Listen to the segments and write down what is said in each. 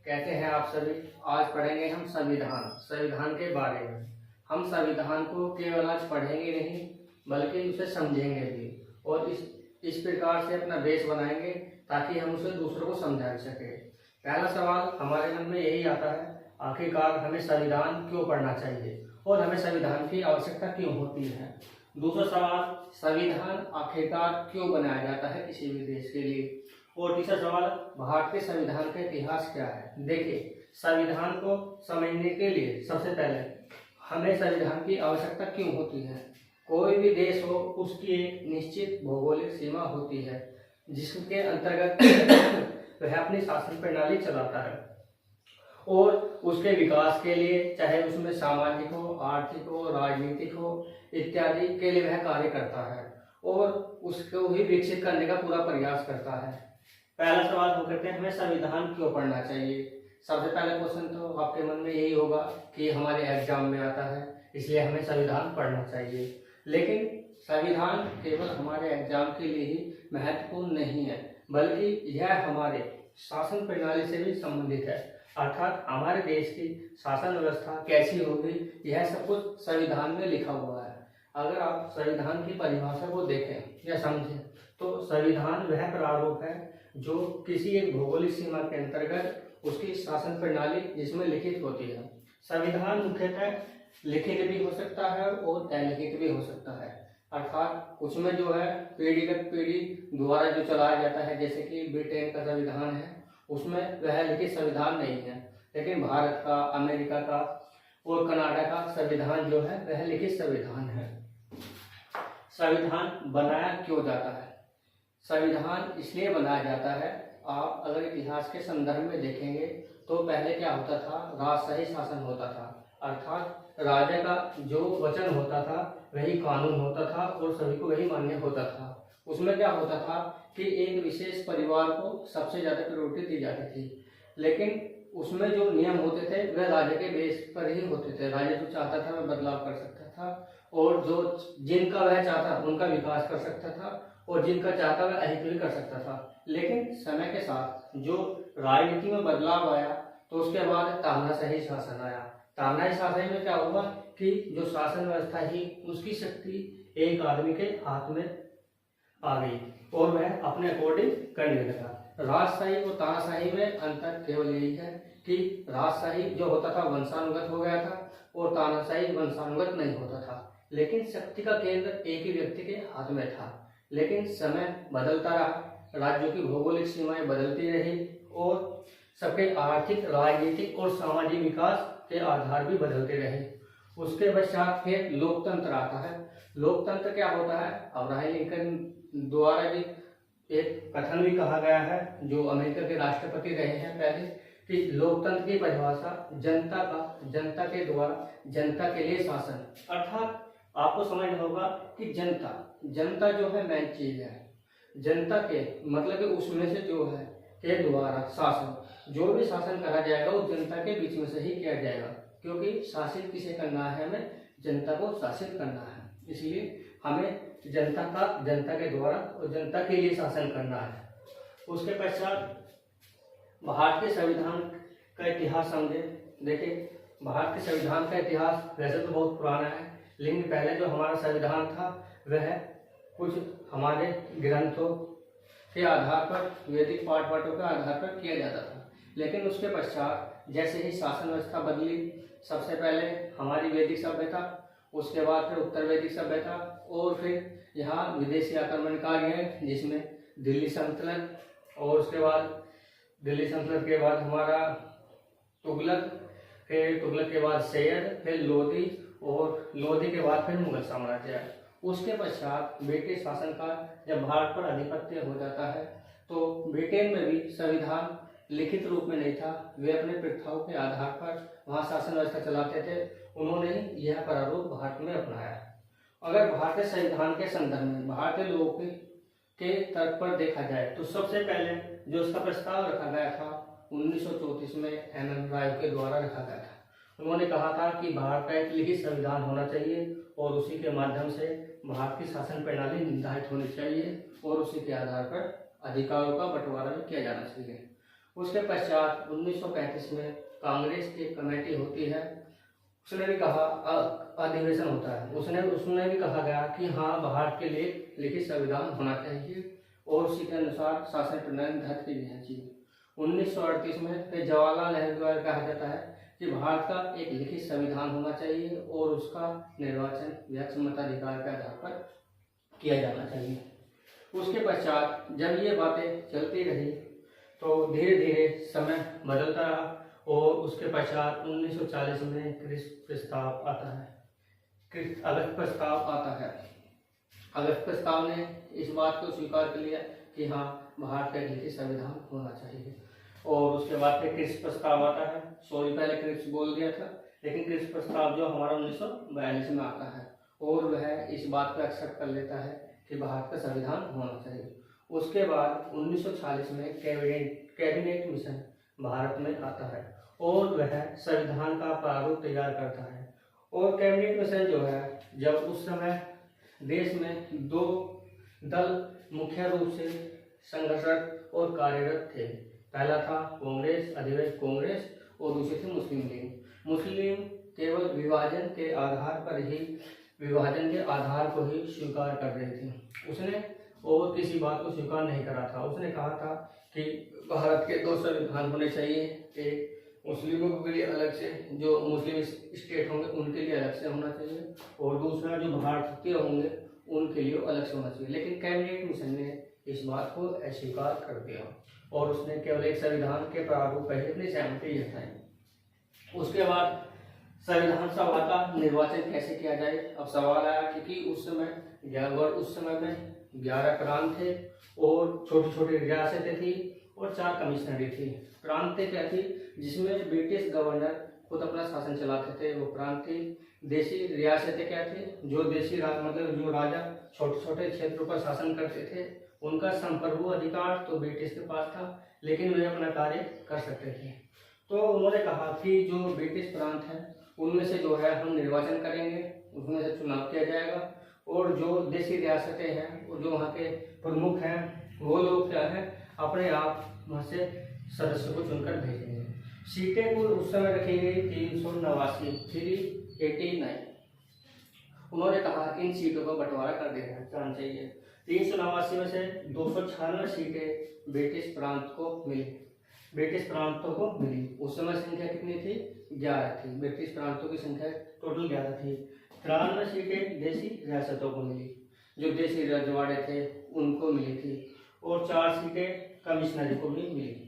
कहते हैं आप सभी। आज पढ़ेंगे हम संविधान संविधान के बारे में। हम संविधान को केवल आज पढ़ेंगे नहीं बल्कि उसे समझेंगे भी, और इस प्रकार से अपना बेस बनाएंगे ताकि हम उसे दूसरों को समझा सके। पहला सवाल हमारे मन में यही आता है, आखिरकार हमें संविधान क्यों पढ़ना चाहिए और हमें संविधान की आवश्यकता क्यों होती है। दूसरा सवाल, संविधान आखिरकार क्यों बनाया जाता है किसी भी देश के लिए। और तीसरा सवाल, भारत के संविधान का इतिहास क्या है। देखिए, संविधान को समझने के लिए सबसे पहले हमें संविधान की आवश्यकता क्यों होती है। कोई भी देश हो, उसकी एक निश्चित भौगोलिक सीमा होती है जिसके अंतर्गत वह अपनी शासन प्रणाली चलाता है, और उसके विकास के लिए, चाहे उसमें सामाजिक हो, आर्थिक हो, राजनीतिक हो इत्यादि के लिए वह कार्य करता है और उसको ही विकसित करने का पूरा प्रयास करता है। पहला सवाल हम करते हैं, हमें संविधान क्यों पढ़ना चाहिए। सबसे पहला क्वेश्चन तो आपके मन में यही होगा कि हमारे एग्जाम में आता है इसलिए हमें संविधान पढ़ना चाहिए। लेकिन संविधान केवल हमारे एग्जाम के लिए ही महत्वपूर्ण नहीं है, बल्कि यह हमारे शासन प्रणाली से भी संबंधित है। अर्थात हमारे देश की शासन व्यवस्था कैसी होगी, यह सब कुछ संविधान में लिखा हुआ है। अगर आप संविधान की परिभाषा को देखें या समझें तो संविधान वह प्रारूप है जो किसी एक भौगोलिक सीमा के अंतर्गत उसकी शासन प्रणाली जिसमें लिखित होती है। संविधान मुख्यतः लिखित भी हो सकता है और अलिखित भी हो सकता है। अर्थात उसमें जो है पीढ़ीगत पीढ़ी द्वारा जो चलाया जाता है, जैसे कि ब्रिटेन का संविधान है, उसमें वह लिखित संविधान नहीं है। लेकिन भारत का, अमेरिका का और कनाडा का संविधान जो है वह लिखित संविधान है। संविधान बनाया क्यों जाता है। संविधान इसलिए बनाया जाता है, आप अगर इतिहास के संदर्भ में देखेंगे तो पहले क्या होता था, राजशाही शासन होता था। अर्थात राजा का जो वचन होता था वही कानून होता था और सभी को वही मान्य होता था। उसमें क्या होता था कि एक विशेष परिवार को सबसे ज्यादा प्रायोरिटी दी जाती थी, लेकिन उसमें जो नियम होते थे वह राजा के बेस पर ही होते थे। राजा जो चाहता था वह बदलाव कर सकता था, और जो जिनका वह चाहता उनका विकास कर सकता था, और जिनका चाहता वह अहित भी कर सकता था। लेकिन समय के साथ जो राजनीति में बदलाव आया तो उसके बाद तानाशाही शासन आया। तानाशाही शासन में क्या हुआ कि जो शासन व्यवस्था ही उसकी शक्ति एक आदमी के हाथ में आ गई और वह अपने अकॉर्डिंग करने लगा। राजशाही और तानाशाही में अंतर केवल यही है कि राजशाही जो होता था वंशानुगत हो गया था और तानाशाही वंशानुगत नहीं होता था, लेकिन शक्ति का केंद्र एक ही व्यक्ति के हाथ में था। लेकिन समय बदलता रहा, राज्यों की भौगोलिक सीमाएं बदलती रही और सबके आर्थिक, राजनीतिक और सामाजिक विकास के आधार भी बदलते रहे। उसके पश्चात फिर लोकतंत्र आता है। लोकतंत्र क्या होता है, अब्राहम लिंकन द्वारा भी एक कथन भी कहा गया है, जो अमेरिका के राष्ट्रपति रहे हैं पहले, कि लोकतंत्र की परिभाषा जनता का, जनता के द्वारा जनता के लिए शासन। अर्थात आपको समझना होगा कि जनता जो है मेन चीज है। जनता के मतलब कि उसमें से जो है के द्वारा शासन, जो भी शासन करा जाएगा वो जनता के बीच में से ही किया जाएगा, क्योंकि शासित किसे करना है, हमें जनता को शासित करना है। इसलिए हमें जनता के द्वारा और जनता के लिए शासन करना है। उसके पश्चात भारत के संविधान का इतिहास समझे। देखिए, भारत के संविधान का इतिहास वैसे तो बहुत पुराना है, लेकिन पहले जो हमारा संविधान था वह कुछ हमारे ग्रंथों के आधार पर, वैदिक पाठ पाठों के आधार पर किया जाता था। लेकिन उसके पश्चात जैसे ही शासन व्यवस्था बदली, सबसे पहले हमारी वैदिक सभ्यता, उसके बाद फिर उत्तर वैदिक सभ्यता, और फिर यहाँ विदेशी आक्रमणकारी है जिसमें दिल्ली सल्तनत, और उसके बाद दिल्ली सल्तनत के बाद हमारा तुगलक, फिर तुगलक के बाद सैयद, फिर लोधी, और लोधी के बाद फिर मुगल साम्राज्य। उसके पश्चात ब्रिटिश शासन का जब भारत पर आधिपत्य हो जाता है तो ब्रिटेन में भी संविधान लिखित रूप में नहीं था, वे अपने प्रथाओं के आधार पर वहाँ शासन व्यवस्था चलाते थे। उन्होंने यह प्रारूप भारत में अपनाया। अगर भारतीय संविधान के संदर्भ में भारतीय लोगों के तर्क पर देखा जाए तो सबसे पहले जो उसका प्रस्ताव रखा गया था 1934 में एम राय के द्वारा रखा गया था। उन्होंने कहा था कि भारत का एक लिखित संविधान होना चाहिए और उसी के माध्यम से भारत की शासन प्रणाली निर्धारित होनी चाहिए और उसी के आधार पर अधिकारों का बंटवारा भी किया जाना चाहिए। उसके पश्चात 1935 में कांग्रेस की कमेटी होती है, उसने भी कहा, अधिवेशन होता है, उसने भी कहा गया कि हाँ, भारत के लिए लिखित संविधान होना चाहिए और उसी के अनुसार शासन प्रणाली निर्धारित की जानी चाहिए। 1938 में फिर जवाहरलाल नेहरू द्वारा कहा जाता है कि भारत का एक लिखित संविधान होना चाहिए और उसका निर्वाचन व्यक्ति मताधिकार के आधार पर किया जाना चाहिए। उसके पश्चात जब ये बातें चलती रही तो धीरे धीरे समय बदलता रहा और उसके पश्चात 1940 में क्रिप्स प्रस्ताव आता है, अगस्त प्रस्ताव आता है। अगस्त प्रस्ताव ने इस बात को स्वीकार कर लिया कि हाँ, भारत का लिखित संविधान होना चाहिए। और उसके बाद फिर क्रिप्स प्रस्ताव आता है, पहले क्रिप्स बोल दिया था, लेकिन क्रिप्स प्रस्ताव जो हमारा 1942 में आता है और वह इस बात को एक्सेप्ट कर लेता है कि भारत का संविधान होना चाहिए। उसके बाद 1940 में कैबिनेट मिशन भारत में आता है और वह संविधान का प्रारूप तैयार करता है। और कैबिनेट मिशन जो है, जब उस समय देश में दो दल मुख्य रूप से संघर्षरत और कार्यरत थे। पहला था कांग्रेस, अधिवक्ता कांग्रेस, और दूसरी थी मुस्लिम लीग। मुस्लिम केवल विभाजन के आधार को ही स्वीकार कर रही थी। उसने और किसी बात को स्वीकार नहीं करा था। उसने कहा था कि भारत के दो संविधान होने चाहिए, एक मुस्लिमों के लिए अलग से, जो मुस्लिम स्टेट होंगे उनके लिए अलग से होना चाहिए, और दूसरा जो भारतीय होंगे उनके लिए अलग से होना चाहिए। लेकिन कैबिनेट मिशन ने इस बात को अस्वीकार कर दिया और उसने केवल एक संविधान के प्रारूप पर ही अपनी सहमति जताई। उसके बाद संविधान सभा का निर्वाचन कैसे किया जाए, अब सवाल आया, क्योंकि उस समय में 11 प्रांत थे और छोटी छोटी रियासतें थी और 4 कमिश्नरी थी। प्रांतें क्या थी, जिसमें ब्रिटिश गवर्नर खुद अपना शासन चलाते थे, वो प्रांत थी। देशी रियासतें क्या थी, जो देशी मतलब जो राजा छोटे छोटे क्षेत्रों पर शासन करते थे, उनका संप्रभु अधिकार तो ब्रिटिश के पास था, लेकिन वे अपना कार्य कर सकते थे। तो उन्होंने कहा कि जो ब्रिटिश प्रांत हैं उनमें से जो है हम निर्वाचन करेंगे, उसमें से चुनाव किया जाएगा, और जो देशी रियासतें हैं और जो वहाँ के प्रमुख हैं वो लोग क्या है, अपने आप वहाँ से सदस्यों को चुनकर भेजेंगे। सीटें कुल उस समय रखी गई 389। उन्होंने कहा इन सीटों का बंटवारा कर देना चाहिए। 389 में से 296 सीटें ब्रिटिश प्रांतों को मिली। उस समय संख्या कितनी थी, 11 थी। ब्रिटिश प्रांतों की संख्या टोटल 11 थी। 93 सीटें देशी रियासतों को मिली, जो देशी रजवाड़े थे उनको मिली थी, और 4 सीटें कमिश्नरी को भी मिली।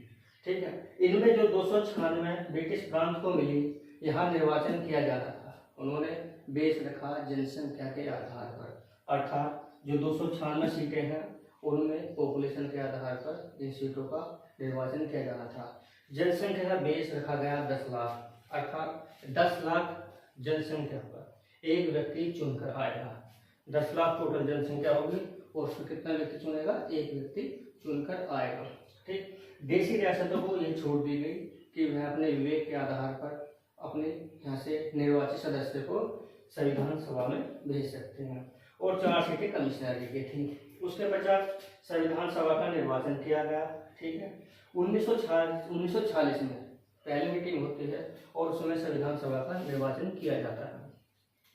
ठीक है, इनमें जो 296 ब्रिटिश प्रांत को मिली, यहाँ निर्वाचन किया जाता था। उन्होंने बेस रखा जनसंख्या के आधार पर, अर्थात जो 296 सीटें हैं उनमें पॉपुलेशन के आधार पर इन सीटों का निर्वाचन किया जाना था। जनसंख्या का बेस रखा गया 10 लाख, अर्थात 10 लाख जनसंख्या पर एक व्यक्ति चुनकर आएगा। 10 लाख टोटल जनसंख्या होगी और उसमें कितना व्यक्ति चुनेगा, एक व्यक्ति चुनकर आएगा। ठीक, देशी रियासतों को ये छूट दी गई कि वह अपने विवेक के आधार पर अपने यहाँ से निर्वाचित सदस्य को संविधान सभा में भेज सकते हैं, और 4 सीटें कमिश्नरी की थी। उसके पश्चात संविधान सभा का निर्वाचन किया गया। ठीक है, 1946 में पहली मीटिंग होती है और उसमें संविधान सभा का निर्वाचन किया जाता है।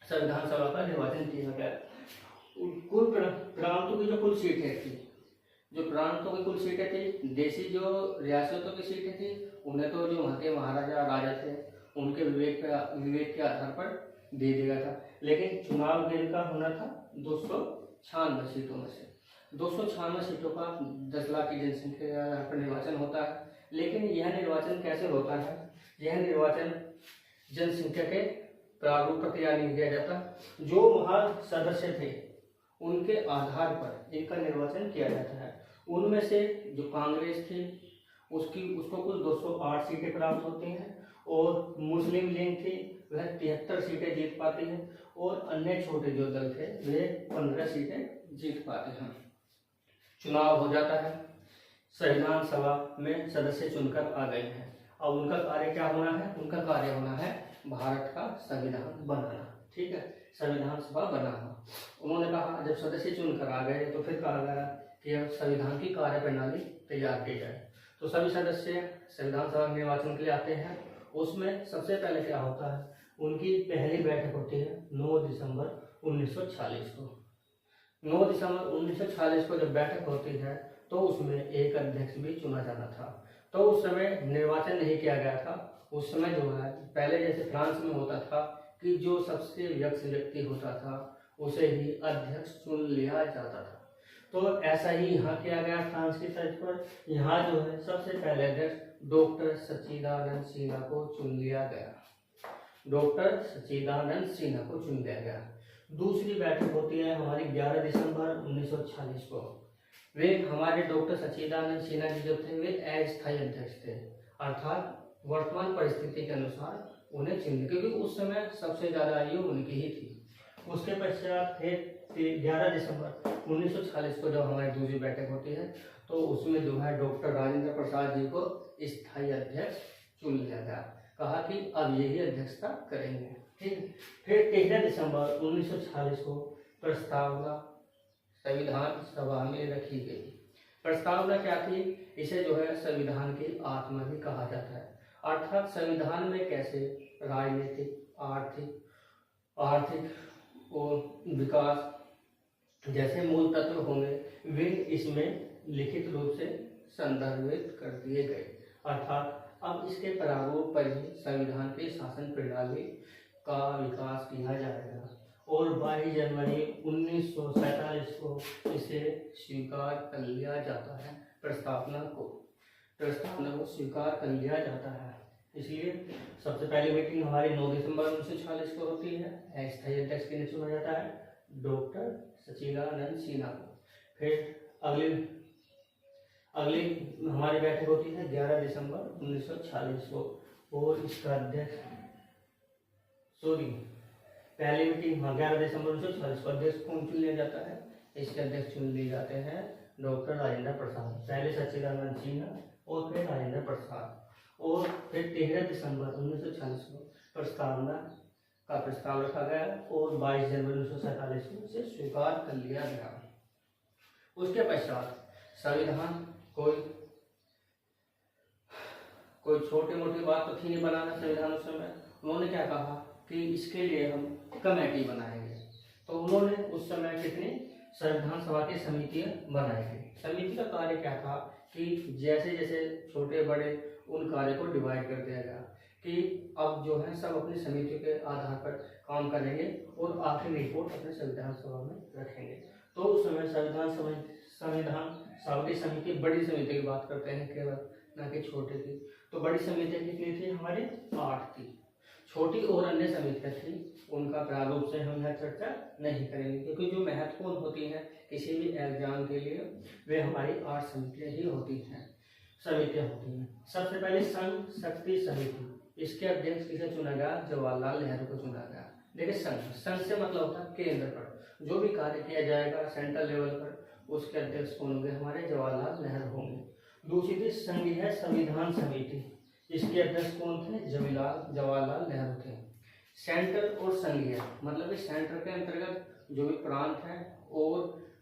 संविधान सभा का निर्वाचन किया गया। कुल प्रांतों की जो कुल सीटें थी, देशी जो रियासतों की सीटें थी, उन्हें तो जो वहाँ के महाराजा राजा थे उनके विवेक के आधार पर दे दिया था। लेकिन चुनाव जिनका होना था 296 सीटों में से 296 सीटों का 10 लाख की जनसंख्या के आधार पर निर्वाचन होता है। लेकिन यह निर्वाचन कैसे होता है, यह निर्वाचन जनसंख्या के प्रारूप पर तैयार नहीं किया जाता। जो वहाँ सदस्य थे उनके आधार पर इनका निर्वाचन किया जाता है। उनमें से जो कांग्रेस थी उसको कुल 208 सीटें प्राप्त होती हैं, और मुस्लिम लीग थी वह 73 सीटें जीत पाती है, और अन्य छोटे जो दल थे वे 15 सीटें जीत पाते हैं। चुनाव हो जाता है, संविधान सभा में सदस्य चुनकर आ गए हैं। अब उनका कार्य क्या होना है, उनका कार्य होना है भारत का संविधान बनाना। ठीक है, संविधान सभा बनाना। उन्होंने कहा जब सदस्य चुनकर आ गए तो फिर कहा गया कि अब संविधान की कार्य प्रणाली तैयार की जाए। तो सभी सदस्य संविधान सभा के निर्वाचन के लिए आते हैं। उसमें सबसे पहले क्या होता है, उनकी पहली बैठक होती है 9 दिसंबर 1946 को। 9 दिसंबर 1946 को जब बैठक होती है तो उसमें एक अध्यक्ष भी चुना जाना था। तो उस समय निर्वाचन नहीं किया गया था। उस समय जो है पहले जैसे फ्रांस में होता था कि जो सबसे व्यक्ति होता था उसे ही अध्यक्ष चुन लिया जाता था। तो ऐसा ही यहाँ किया गया फ्रांस की तर्ज पर। यहाँ जो है सबसे पहले अध्यक्ष डॉक्टर सच्चिदानंद सिन्हा को चुन लिया गया। डॉक्टर सच्चिदानंद सिन्हा को चुन लिया गया। दूसरी बैठक होती है हमारी 11 दिसंबर 1946 को। वे हमारे डॉक्टर सच्चिदानंद सिन्हा जी जो थे वे अस्थायी अध्यक्ष थे, अर्थात वर्तमान परिस्थिति के अनुसार उन्हें चुन, क्योंकि उस समय सबसे ज्यादा आयु उनकी ही थी। उसके पश्चात फिर 11 दिसंबर 1946 को जब हमारी दूसरी बैठक होती है तो उसमें जो है डॉक्टर राजेंद्र प्रसाद जी को स्थायी अध्यक्ष चुन लिया गया। कहा कि अब यही अध्यक्षता करेंगे। ठीक। फिर 13 दिसंबर 1946 को प्रस्तावना संविधान सभा में रखी गई। प्रस्तावना क्या थी, इसे जो है संविधान की आत्मा भी कहा जाता है, अर्थात संविधान में कैसे राजनीतिक, आर्थिक और विकास जैसे मूल तत्व होंगे वे इसमें लिखित रूप से संदर्भित कर दिए गए। अर्थात अब इसके प्रारूप पर ही संविधान की शासन प्रणाली का विकास किया जाएगा और 22 जनवरी 1947 को इसे स्वीकार कर लिया जाता है। प्रस्तावना को स्वीकार कर लिया जाता है। इसलिए सबसे पहली मीटिंग हमारी 9 दिसंबर 1946 को होती है। अस्थायी अध्यक्ष के लिए चुना जाता है डॉक्टर सच्चिदानंद सिन्हा को। फिर अगली हमारी बैठक होती है 11 दिसंबर 1946 को और इसका अध्यक्ष पहली मीटिंग 11 दिसंबर 1946 को अध्यक्ष कौन चुन लिया जाता है, इसके अध्यक्ष चुन लिए जाते हैं डॉक्टर राजेंद्र प्रसाद। पहले सच्चिदानंद सिन्हा और फिर राजेंद्र प्रसाद। और फिर 13 दिसंबर 1946 को प्रस्तावना का प्रस्ताव रखा गया और 22 जनवरी 1947 को इसे स्वीकार कर लिया गया। उसके पश्चात संविधान कोई छोटी मोटी बात तो थी नहीं बनाना संविधान उस समय। उन्होंने क्या कहा कि इसके लिए हम कमेटी बनाएंगे। तो उन्होंने उस समय कितनी संविधान सभा की समितियां बनाई गई। समिति का कार्य क्या था कि जैसे जैसे छोटे बड़े उन कार्य को डिवाइड कर दिया गया कि अब जो है सब अपनी समिति के आधार पर काम करेंगे और आखिरी रिपोर्ट अपने संविधान सभा में रखेंगे। तो उस समय संविधान सभा की समिति, बड़ी समिति की बात करते हैं केवल, न कि छोटे की। तो बड़ी समितियां कितनी थी हमारी 8 थी। छोटी और अन्य समितियां थी, उनका प्रारूप से हम यहाँ चर्चा नहीं करेंगे क्योंकि जो महत्वपूर्ण होती हैं किसी भी एग्जाम के लिए वे हमारी 8 समितियां ही होती हैं। सबसे पहले संघ शक्ति समिति, इसके अध्यक्ष किसे चुना गया, जवाहरलाल नेहरू को चुना गया। देखिए संघ से मतलब होता है केंद्र पर जो भी कार्य किया जाएगा सेंट्रल लेवल पर, उसके अध्यक्ष कौन होंगे, हमारे जवाहरलाल नेहरू होंगे। दूसरी थी संघीय संविधान समिति, इसके अध्यक्ष कौन थे, जवाहरलाल नेहरू थे। सेंट्रल और संघीय मतलब कि सेंटर के अंतर्गत जो भी प्रांत है और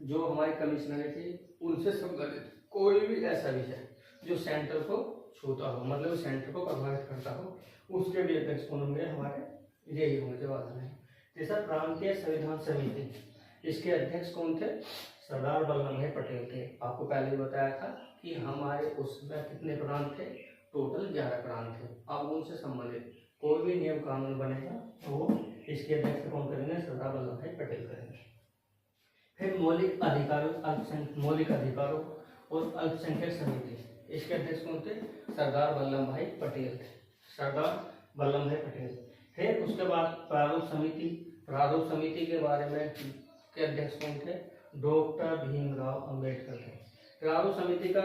जो हमारी कमिश्नरी थी उनसे संबंधित कोई भी ऐसा विषय जो सेंटर को छूता हो, मतलब सेंटर को प्रभावित करता हो, उसके भी अध्यक्ष कौन होंगे, हमारे यही होंगे जवाहरलाल नेहरू। जैसा प्रांतीय संविधान समिति, इसके अध्यक्ष कौन थे, सरदार वल्लभ भाई पटेल थे। आपको पहले ही बताया था कि हमारे उसमें कितने प्रांत थे, टोटल 11 प्रांत थे। अब उनसे संबंधित कोई भी नियम कानून बनेगा वो इसके अध्यक्ष कौन करेंगे, सरदार वल्लभ भाई पटेल करेंगे। फिर मौलिक अधिकारों और अल्पसंख्यक समिति, इसके अध्यक्ष कौन थे, सरदार वल्लभ भाई पटेल थे, सरदार वल्लभ भाई पटेल। फिर उसके बाद प्रारूप समिति के बारे में के अध्यक्ष कौन थे, डॉक्टर भीमराव अंबेडकर थे। प्रारूप समिति का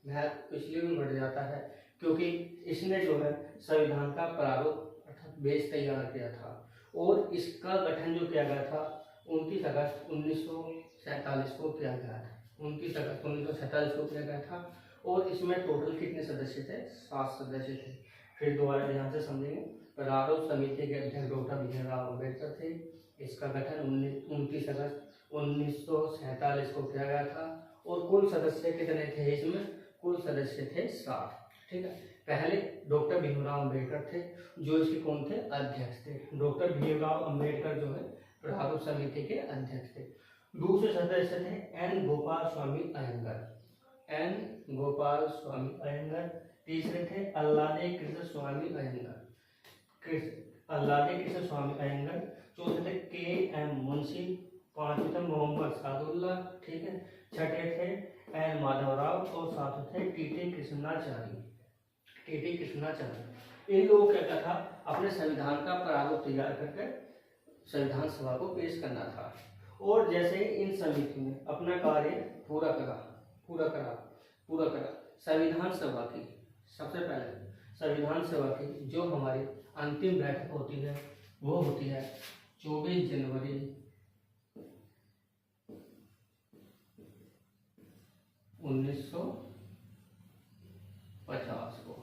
महत्व इसलिए भी बढ़ जाता है क्योंकि इसने जो है संविधान का प्रारूप अर्थात बेस तैयार किया था और इसका गठन जो किया गया था 29 अगस्त 1947 को किया गया था। 29 अगस्त 1947 को किया गया था और इसमें टोटल कितने सदस्य थे, 7 सदस्य थे। फिर दोबारा ध्यान से समझेंगे, प्रारूप समिति के अध्यक्ष डॉक्टर भीमराव अंबेडकर थे। इसका गठन 29 अगस्त 1947 को किया गया था और कुल सदस्य कितने थे इसमें, कुल सदस्य थे 60। ठीक है, पहले डॉक्टर भीमराव अंबेडकर थे जो इसके कौन थे, अध्यक्ष थे। डॉक्टर भीमराव अंबेडकर जो है प्रारूप समिति के अध्यक्ष थे। दूसरे सदस्य थे एन गोपाल स्वामी अयंगर, एन गोपाल स्वामी अयंगर। तीसरे थे अल्लादे कृष्ण स्वामी अयंगर, अल्लादे कृष्ण स्वामी अयंगर। चौथे थे के एम मुंशी। पांचवे थे मोहम्मद सादुल्ला। ठीक है, छठे थे एन माधवराव और सातवें थे टीटी कृष्णाचार्य, टीटी कृष्णाचार्य। इन लोगों क्या था, अपने संविधान का प्रारूप तैयार करके संविधान सभा को पेश करना था। और जैसे इन समितियों ने अपना कार्य पूरा करा संविधान सभा की, सबसे पहले संविधान सभा की जो हमारी अंतिम बैठक होती है वो होती है 24 जनवरी 1950 को।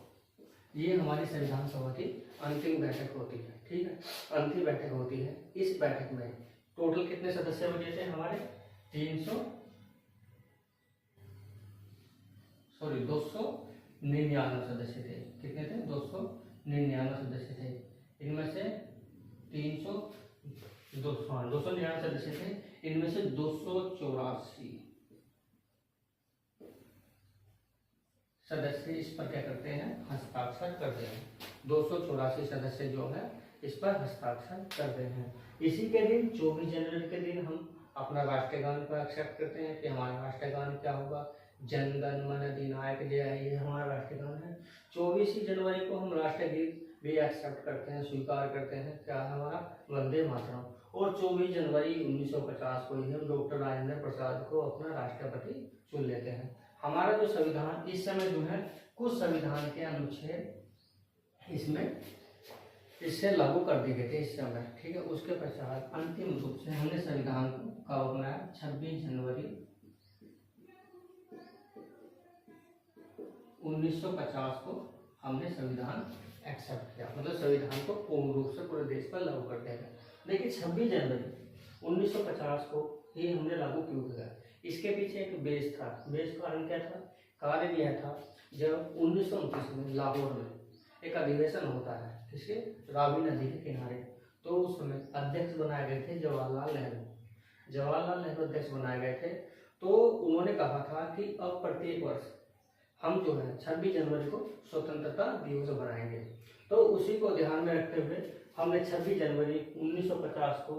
ये हमारी संविधान सभा की अंतिम बैठक होती है। ठीक है, अंतिम बैठक होती है। इस बैठक में टोटल कितने सदस्य बचे थे हमारे, 299 सदस्य थे। कितने थे, 299 सदस्य थे। इनमें से 299 सदस्य थे। इनमें से 284 सदस्य इस पर क्या करते हैं, हस्ताक्षर करते हैं। 284 सदस्य जो है इस पर हस्ताक्षर करते हैं। इसी के दिन 24 जनवरी के दिन हम अपना राष्ट्रगान पर एक्सेप्ट करते हैं कि हमारा राष्ट्रगान क्या होगा, जन गण मन अधिनायक जय, ये हमारा राष्ट्रगान है। 24 जनवरी को हम राष्ट्रगीत भी एक्सेप्ट करते हैं, स्वीकार करते हैं, क्या हमारा वंदे मातरम। और 24 जनवरी 1950 को ही हम डॉक्टर राजेंद्र प्रसाद को अपना राष्ट्रपति चुन लेते हैं। हमारा जो संविधान इस समय जो है कुछ संविधान के अनुच्छेद इससे लागू कर दिए गए थे इस समय। ठीक है, उसके पश्चात अंतिम रूप से हमने संविधान को कब बनाया, 26 जनवरी 1950 को हमने संविधान एक्सेप्ट किया, मतलब संविधान को पूर्ण रूप से पूरे देश पर लागू कर दिया गया। लेकिन 26 जनवरी 1950 को ही हमने लागू क्यों किया, इसके पीछे एक बेस था। बेस का कारण क्या था, कारण यह था जब 1929 में लाहौर में एक अधिवेशन होता है, किसके, रावी नदी के किनारे। तो उस समय अध्यक्ष बनाए गए थे जवाहरलाल नेहरू। जवाहरलाल नेहरू अध्यक्ष बनाए गए थे। तो उन्होंने कहा था कि अब प्रत्येक वर्ष हम जो है 26 जनवरी को स्वतंत्रता दिवस बनाएंगे। तो उसी को ध्यान में रखते हुए हमने 26 जनवरी 1950 को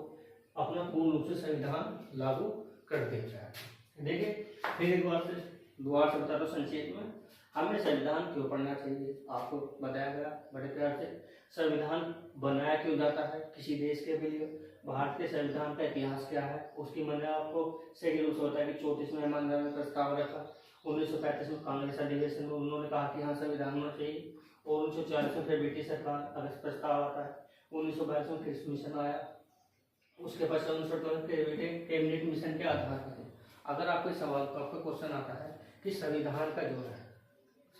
अपना पूर्ण रूप से संविधान लागू कर दिया है। देखिए, फिर एक बार से दोबारा से बता दो संक्षेप में हमें संविधान क्यों पढ़ना चाहिए। आपको बताया गया बड़े प्यार से, संविधान बनाया क्यों जाता है किसी देश के लिए, भारतीय संविधान का इतिहास क्या है, उसकी मैंने आपको सही रूप से बताया कि 34वें मानगणना में प्रस्ताव रखा। 1935 में कांग्रेस अधिवेशन में उन्होंने कहा कि हाँ संविधान होना चाहिए। और 1940 में फिर ब्रिटिश सरकार अगस्त प्रस्ताव आता है। 1922 में कृषि मिशन आया। उसके बाद 1922 कैबिनेट मिशन के आधार पर। अगर आपको सवाल आपका क्वेश्चन आता है कि संविधान का जो है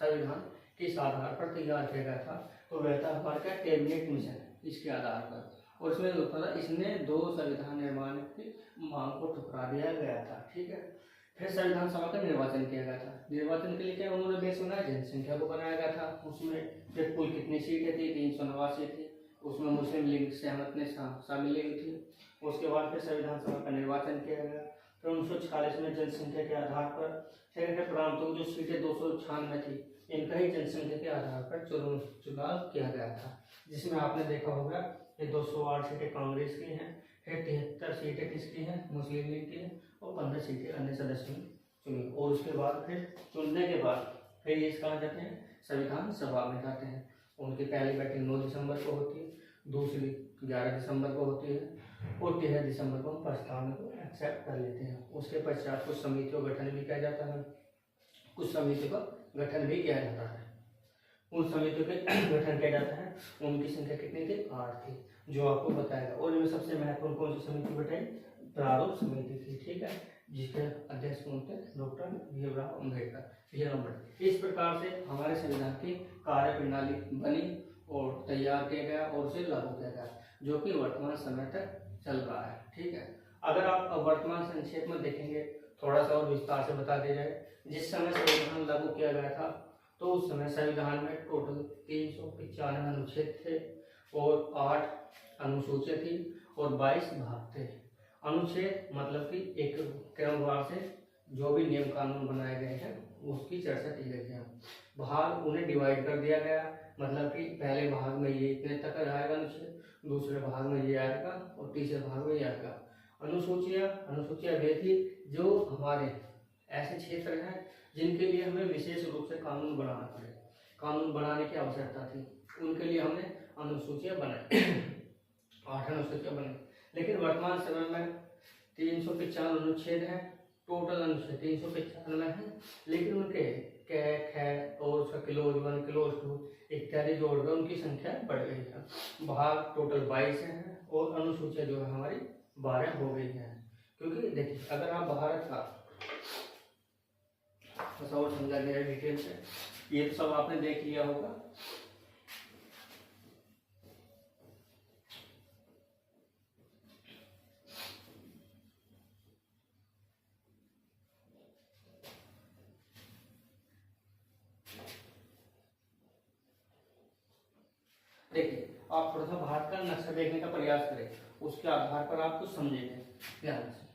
संविधान किस आधार पर तैयार किया गया था, तो वह था हमारा क्या, कैबिनेट मिशन, इसके आधार पर। और इसमें इसने 2 संविधान निर्माण की मांग को ठुकरा दिया गया था। ठीक है, फिर संविधान सभा का निर्वाचन किया गया था। निर्वाचन के लिए क्या उन्होंने बेस बनाया, जनसंख्या को बनाया गया था। उसमें फिर कुल कितनी सीटें थी, 389 थी। उसमें मुस्लिम लीग सहमत ने शामिल ली थी। उसके बाद फिर संविधान सभा का निर्वाचन किया गया। फिर 1946 में जनसंख्या के आधार पर सेनेटर प्रांतों की जो सीटें 296 थी, इनका ही जनसंख्या के आधार पर चुनाव किया गया था। जिसमें आपने देखा होगा ये 208 सीटें कांग्रेस की हैं, फिर 73 सीटें किसकी हैं, मुस्लिम लीग की हैं, और 15 सीटें अन्य सदस्यों ने चुनी। और उसके बाद फिर चुनने के बाद फिर ये कहाँ जाते हैं, संविधान सभा में जाते हैं। उनकी पहली बैठक 9 दिसंबर को होती है, दूसरी 11 दिसंबर को होती है, और 13 दिसंबर को हम प्रस्ताव को एक्सेप्ट कर लेते हैं। उसके पश्चात कुछ समितियों का गठन भी किया जाता है, कुछ समितियों का गठन भी किया जाता है। उन समितियों के गठन किया जाता है, उनकी संख्या कितनी थी, 8 थी, जो आपको बताएगा। और इनमें सबसे महत्वपूर्ण कौन सी समिति बैठाई, प्रारूप समिति थी। ठीक है, जिसके अध्यक्ष कौन थे, डॉक्टर भीमराव अम्बेडकर। इस प्रकार से हमारे संविधान की कार्य प्रणाली बनी और तैयार किया गया और उसे लागू किया गया, जो कि वर्तमान समय तक चल रहा है। ठीक है, अगर आप वर्तमान संक्षेप में देखेंगे, थोड़ा सा और विस्तार से बता दिया जाए जिस समय संविधान लागू किया गया था तो उस समय संविधान में टोटल 395 अनुच्छेद थे और 8 अनुसूचियां थी और 22 भाग थे। अनुच्छेद मतलब कि एक क्रमवार से जो भी नियम कानून बनाए गए हैं उसकी चर्चा की गई है। भाग उन्हें डिवाइड कर दिया गया, मतलब कि पहले भाग में ये इतने तक आएगा अनुच्छेद, दूसरे भाग में ये आएगा और तीसरे भाग में ये आएगा। अनुसूचियां वे थी जो हमारे ऐसे क्षेत्र हैं जिनके लिए हमें विशेष रूप से कानून बनाना पड़े, कानून बनाने की आवश्यकता थी, उनके लिए हमने अनुसूचियां बनाई 8 अनुसूचियां बनाई। लेकिन वर्तमान समय में 395 अनुच्छेद है, टोटल अनुच्छेद 395 है, लेकिन उनके कै ख और उसका क्लोज 1 क्लोज 2 इत्यादि जोड़ कर उनकी संख्या बढ़ गई है। भाग टोटल 22 है और अनुसूचियां जो है हमारी 12 हो गई है। क्योंकि देखिए अगर आप भारत का और समझा गया डिटेल से, ये तो सब आपने देख लिया होगा। देखिए आप थोड़ा सा भारत का नक्शा देखने का प्रयास करें, उसके आधार पर आप कुछ समझेंगे ध्यान से।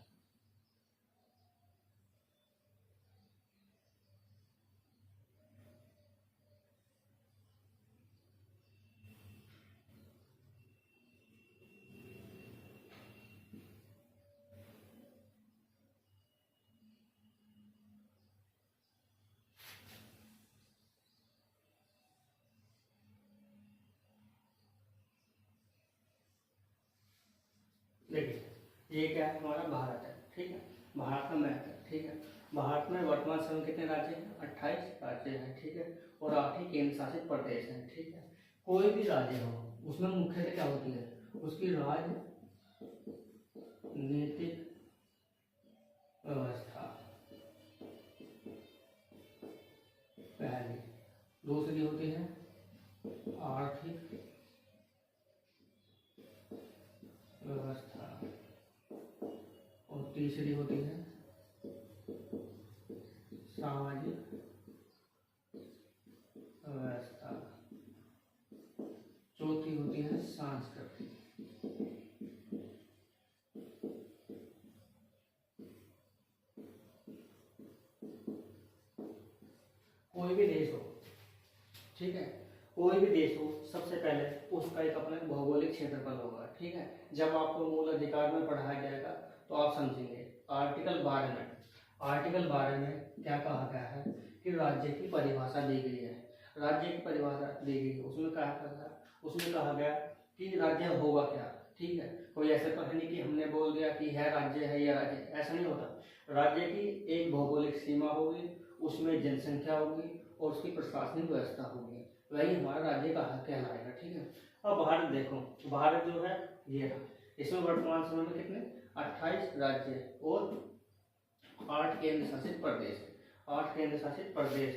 देखिए ये क्या है, हमारा भारत है, ठीक है, भारत का मैप है, ठीक है। भारत में वर्तमान समय कितने राज्य हैं? 28 राज्य हैं, ठीक है, और 8 ही केंद्र शासित प्रदेश हैं, ठीक है। कोई भी राज्य हो उसमें मुख्यतः क्या होती है? उसकी राजनीतिक व्यवस्था पहली, दूसरी होती है आर्थिक व्यवस्था और तीसरी होती है सामाजिक व्यवस्था, चौथी होती है सांस्कृतिक। कोई भी देश हो, ठीक है, कोई भी देश हो, सबसे पहले उसका एक अपना भौगोलिक क्षेत्रफल होगा, ठीक है। जब आपको मूल अधिकार में पढ़ाया जाएगा तो आप समझेंगे। आर्टिकल 12 में क्या कहा गया है कि राज्य की परिभाषा दी गई है। राज्य की परिभाषा दी गई, उसमें कहा गया कि राज्य होगा क्या, ठीक है। कोई ऐसे तो है नहीं कि हमने बोल दिया कि है राज्य है या राज्य, ऐसा नहीं होता। राज्य की एक भौगोलिक सीमा होगी, उसमें जनसंख्या होगी और उसकी प्रशासनिक व्यवस्था होगी, वही हमारा राज्य का कहलाएगा, ठीक है। अब भारत देखो, भारत जो है ये रहा, इसमें वर्तमान समय में कितने 28 राज्य और 8 केंद्र शासित प्रदेश, 8 केंद्र शासित प्रदेश,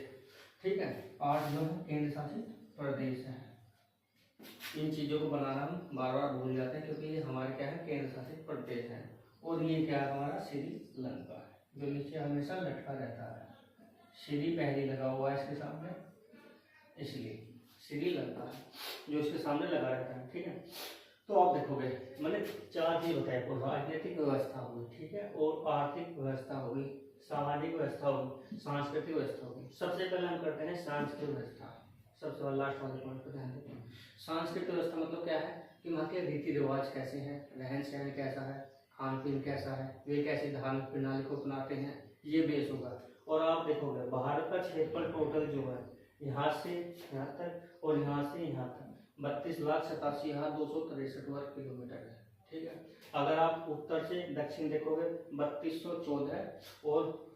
ठीक है, 8 जो है केंद्र शासित प्रदेश है। इन चीजों को बनाना हम बार बार भूल जाते हैं क्योंकि ये हमारे क्या है, केंद्र शासित प्रदेश है। और ये क्या है, हमारा श्रीलंका है जो नीचे हमेशा लटका रहता है, श्री पहले लगा हुआ है इसके सामने, इसलिए श्रीलंका है जो इसके सामने लगा रहता है, ठीक है। तो आप देखोगे मैंने 4 चीज बताया, राजनीतिक व्यवस्था होगी, ठीक है, और आर्थिक व्यवस्था होगी, सामाजिक व्यवस्था होगी, सांस्कृतिक व्यवस्था होगी। सबसे पहले हम करते हैं सांस्कृतिक व्यवस्था, सबसे लास्ट वाले पॉइंट पर ध्यान देते हैं। सांस्कृतिक व्यवस्था मतलब क्या है कि वहाँ के रीति रिवाज कैसे हैं, रहन सहन कैसा है, खान पीन कैसा है, वे कैसी धार्मिक प्रणाली को अपनाते हैं, ये बेस होगा। और आप देखोगे भारत का क्षेत्रफल टोटल जो है यहाँ से यहाँ तक और यहाँ से यहाँ तक 32,87,263 वर्ग किलोमीटर है, ठीक है। अगर आप उत्तर से दक्षिण देखोगे 3214 और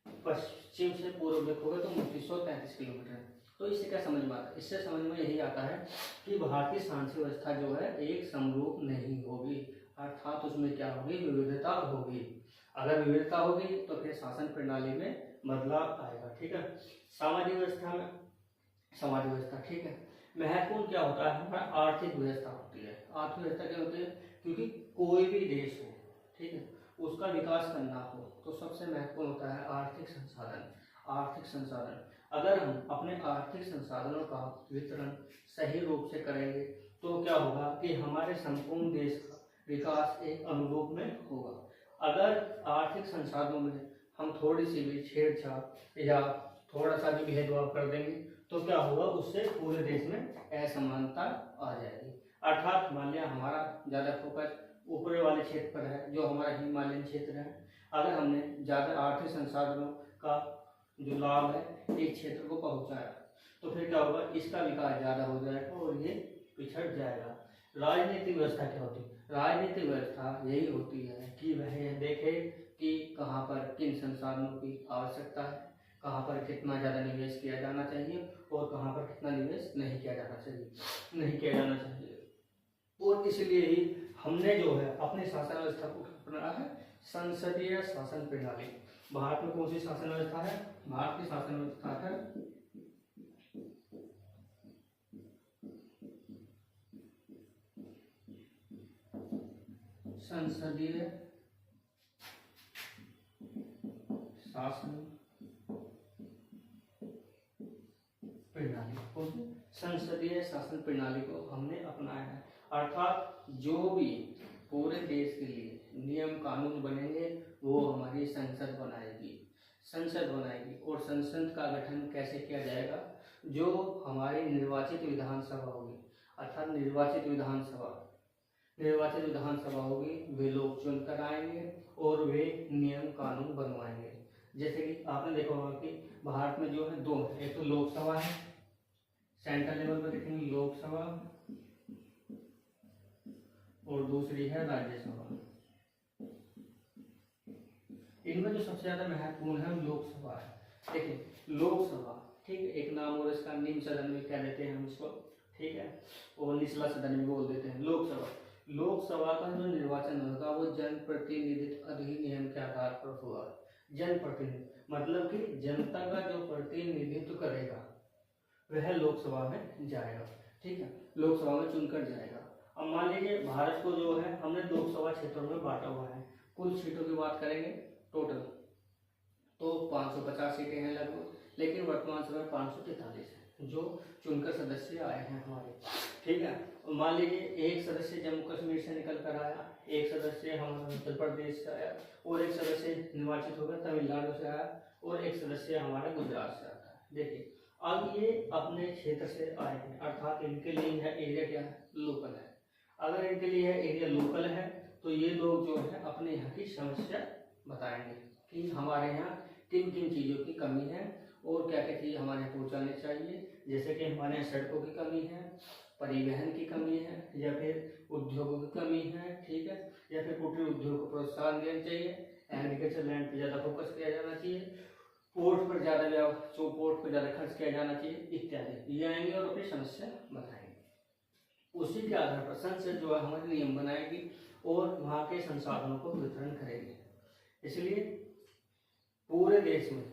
पश्चिम से पूर्व देखोगे तो 2933 किलोमीटर है। तो इससे क्या समझ में आता है? इससे समझ में यही आता है कि भारतीय सांस्कृतिक व्यवस्था जो है एक समरूप नहीं होगी, अर्थात उसमें क्या होगी, विविधता होगी। अगर विविधता होगी तो फिर शासन प्रणाली में बदलाव आएगा, ठीक है। सामाजिक व्यवस्था में समाज व्यवस्था, ठीक है, महत्वपूर्ण क्या होता है, हमारा आर्थिक व्यवस्था होती है। आर्थिक व्यवस्था क्या होती है, क्योंकि कोई भी देश हो, ठीक है, उसका विकास करना हो तो सबसे महत्वपूर्ण होता है आर्थिक संसाधन। आर्थिक संसाधन, अगर हम अपने आर्थिक संसाधनों का वितरण सही रूप से करेंगे तो क्या होगा कि हमारे संपूर्ण देश का विकास एक अनुरूप में होगा। अगर आर्थिक संसाधनों में हम थोड़ी सी भी छेड़छाड़ या थोड़ा सा भी भेदभाव कर देंगे तो क्या होगा, उससे पूरे देश में असमानता आ जाएगी। अर्थात मान लिया हमारा ज़्यादा फोकस ऊपरी वाले क्षेत्र पर है, जो हमारा हिमालयन क्षेत्र है, अगर हमने ज़्यादा आर्थिक संसाधनों का जो लाभ है एक क्षेत्र को पहुंचाया तो फिर क्या होगा, इसका विकास ज़्यादा हो जाएगा और ये पिछड़ जाएगा। राजनीतिक व्यवस्था क्या होती है? राजनीतिक व्यवस्था यही होती है कि वह यह देखे कि कहाँ पर किन संसाधनों की आवश्यकता है, कहाँ पर कितना ज़्यादा निवेश किया जाना चाहिए और कहाँ पर कितना निवेश नहीं किया जाना चाहिए। और इसलिए ही हमने जो है अपने शासन व्यवस्था को अपनाया है संसदीय शासन प्रणाली। भारत में कौन सी शासन व्यवस्था है? भारत की शासन व्यवस्था है संसदीय शासन प्रणाली। संसदीय शासन प्रणाली को हमने अपनाया है, अर्थात जो भी पूरे देश के लिए नियम कानून बनेंगे वो हमारी संसद बनाएगी। और संसद का गठन कैसे किया जाएगा? जो हमारी निर्वाचित विधानसभा होगी, अर्थात निर्वाचित विधानसभा होगी, वे लोग चुनकर आएंगे और वे नियम कानून बनवाएंगे। जैसे कि आपने देखा होगा कि भारत में जो है दो, एक तो लोकसभा है, सेंट्रल लेवल पर देखेंगे लोकसभा, और दूसरी है राज्यसभा। इनमें जो सबसे ज्यादा महत्वपूर्ण है लोकसभा है। देखिए लोकसभा, ठीक है, एक नाम और इसका निम्न सदन में क्या देते हैं हम इसको, ठीक है, और निचला सदन भी बोल देते हैं लोकसभा का जो निर्वाचन होगा वो जनप्रतिनिधित्व अधिनियम के आधार पर होगा। जनप्रतिनिधि मतलब कि जनता का जो प्रतिनिधित्व करेगा वह लोकसभा में जाएगा, ठीक है, लोकसभा में चुनकर जाएगा। अब मान लीजिए भारत को जो है हमने लोकसभा क्षेत्रों में बांटा हुआ है। कुल सीटों की बात करेंगे टोटल तो 550 सीटें हैं लगभग, लेकिन वर्तमान समय 543 है जो चुनकर सदस्य आए हैं हमारे, ठीक है। मान लीजिए एक सदस्य जम्मू कश्मीर से निकल कर आया, एक सदस्य हमारा उत्तर प्रदेश से आया, और एक सदस्य निर्वाचित होकर तमिलनाडु से आया, और एक सदस्य हमारा गुजरात से आता है। देखिए अब ये अपने क्षेत्र से आए हैं, अर्थात इनके लिए यह एरिया क्या है, लोकल है। अगर इनके लिए यह एरिया लोकल है तो ये लोग जो है अपने यहाँ की समस्या बताएंगे कि हमारे यहाँ किन किन चीज़ों की कमी है और क्या क्या चीज़ हमारे यहाँ पहुँचाने चाहिए। जैसे कि हमारे यहाँ सड़कों की कमी है, परिवहन की कमी है, या फिर उद्योगों की कमी है, ठीक है, या फिर कुटीर उद्योग को प्रोत्साहन देना चाहिए, एग्रीकल्चर लैंड पर ज़्यादा फोकस किया जाना चाहिए, पोर्ट पर ज़्यादा खर्च किया जाना चाहिए इत्यादि। ये आएंगे और अपनी समस्या बताएंगे। उसी के आधार पर संसद जो है हमारे नियम बनाएगी और वहाँ के संसाधनों को वितरण करेगी। इसलिए पूरे देश में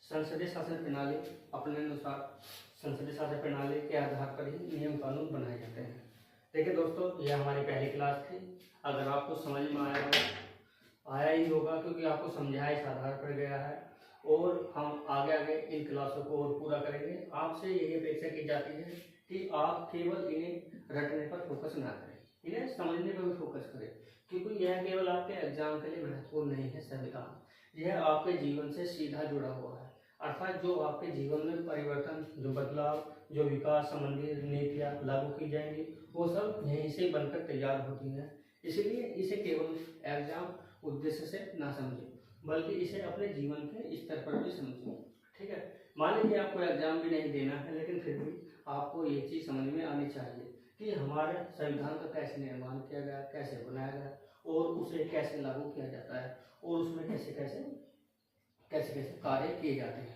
संसदीय शासन प्रणाली अपने अनुसार संसदीय शासन प्रणाली के आधार पर ही नियम कानून बनाए जाते हैं। देखिए दोस्तों, यह हमारी पहली क्लास थी। अगर आपको समझ में आया ही होगा क्योंकि आपको समझाया इस आधार पर गया है, और हम आगे इन क्लासों को और पूरा करेंगे। आपसे यही अपेक्षा की जाती है कि आप केवल इन्हें रटने पर फोकस ना करें, इन्हें समझने पर भी फोकस करें, क्योंकि यह केवल आपके एग्जाम के लिए महत्वपूर्ण नहीं है संविधान, यह आपके जीवन से सीधा जुड़ा हुआ है। अर्थात जो आपके जीवन में परिवर्तन, जो बदलाव, जो विकास संबंधी नीतियाँ लागू की जाएंगी वो सब यहीं से बनकर तैयार होती हैं। इसलिए इसे केवल एग्जाम उद्देश्य से ना समझें, बल्कि इसे अपने जीवन के स्तर पर भी समझें, ठीक है। मान लीजिए आपको एग्जाम भी नहीं देना है, लेकिन फिर भी आपको ये चीज़ समझ में आनी चाहिए कि हमारे संविधान का कैसे निर्माण किया गया, कैसे बनाया गया, और उसे कैसे लागू किया जाता है, और उसमें कैसे कैसे कार्य किए जाते हैं।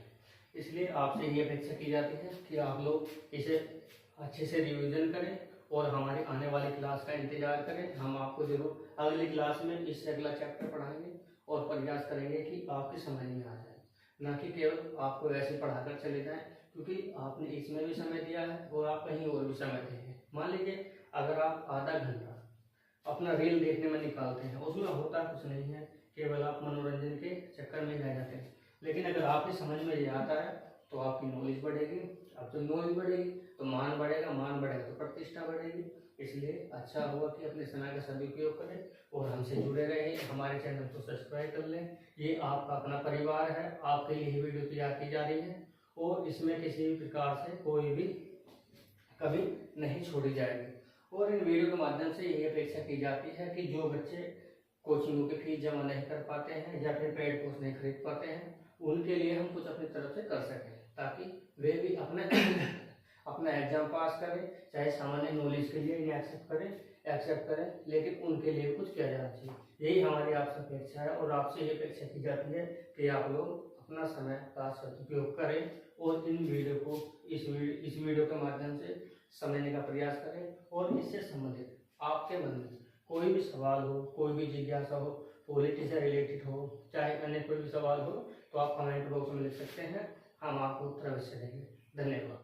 इसलिए आपसे ये अपेक्षा की जाती है कि आप लोग इसे अच्छे से रिवीजन करें और हमारी आने वाली क्लास का इंतजार करें। हम आपको जरूर अगली क्लास में इससे अगला चैप्टर पढ़ाएंगे और प्रयास करेंगे कि आपकी समझ में आ जाए, ना कि केवल आपको ऐसे पढ़ाकर चले जाएं, क्योंकि आपने इसमें भी समय दिया है और आप कहीं और भी समय देंगे। मान लीजिए अगर आप आधा घंटा अपना रील देखने में निकालते हैं, उसमें होता कुछ नहीं है, केवल आप मनोरंजन के चक्कर में रह जाते हैं। लेकिन अगर आपकी समझ में ये आता है तो आपकी नॉलेज बढ़ेगी। अब जब नॉलेज बढ़ेगी तो मान बढ़ेगा, मान बढ़ेगा तो प्रतिष्ठा बढ़ेगी। इसलिए अच्छा हुआ कि अपने समय का सदुपयोग करें और हमसे जुड़े रहें। हमारे चैनल को सब्सक्राइब कर लें। ये आपका अपना परिवार है, आपके लिए ही वीडियो तैयार की जा रही है और इसमें किसी भी प्रकार से कोई भी कभी नहीं छोड़ी जाएगी। और इन वीडियो के माध्यम से ये अपेक्षा की जाती है कि जो बच्चे कोचिंगों की फीस जमा नहीं कर पाते हैं या फिर पेड कोर्स नहीं खरीद पाते हैं, उनके लिए हम कुछ अपनी तरफ से कर सकें, ताकि वे भी अपना एग्जाम पास करें। चाहे सामान्य नॉलेज के लिए ही एक्सेप्ट करें, लेकिन उनके लिए कुछ किया जाना चाहिए। यही हमारी आपसे अपेक्षा है और आपसे ये अपेक्षा की जाती है कि आप लोग अपना समय का सदुपयोग करें और इन वीडियो को इस वीडियो के माध्यम से समझने का प्रयास करें। और इससे संबंधित आपके मन में कोई भी सवाल हो, कोई भी जिज्ञासा हो, पॉलिटिक्स से रिलेटेड हो, चाहे अन्य कोई भी सवाल हो, तो आप कमेंट बॉक्स में लिख सकते हैं। हम आपको उत्तर अवश्य देंगे। धन्यवाद।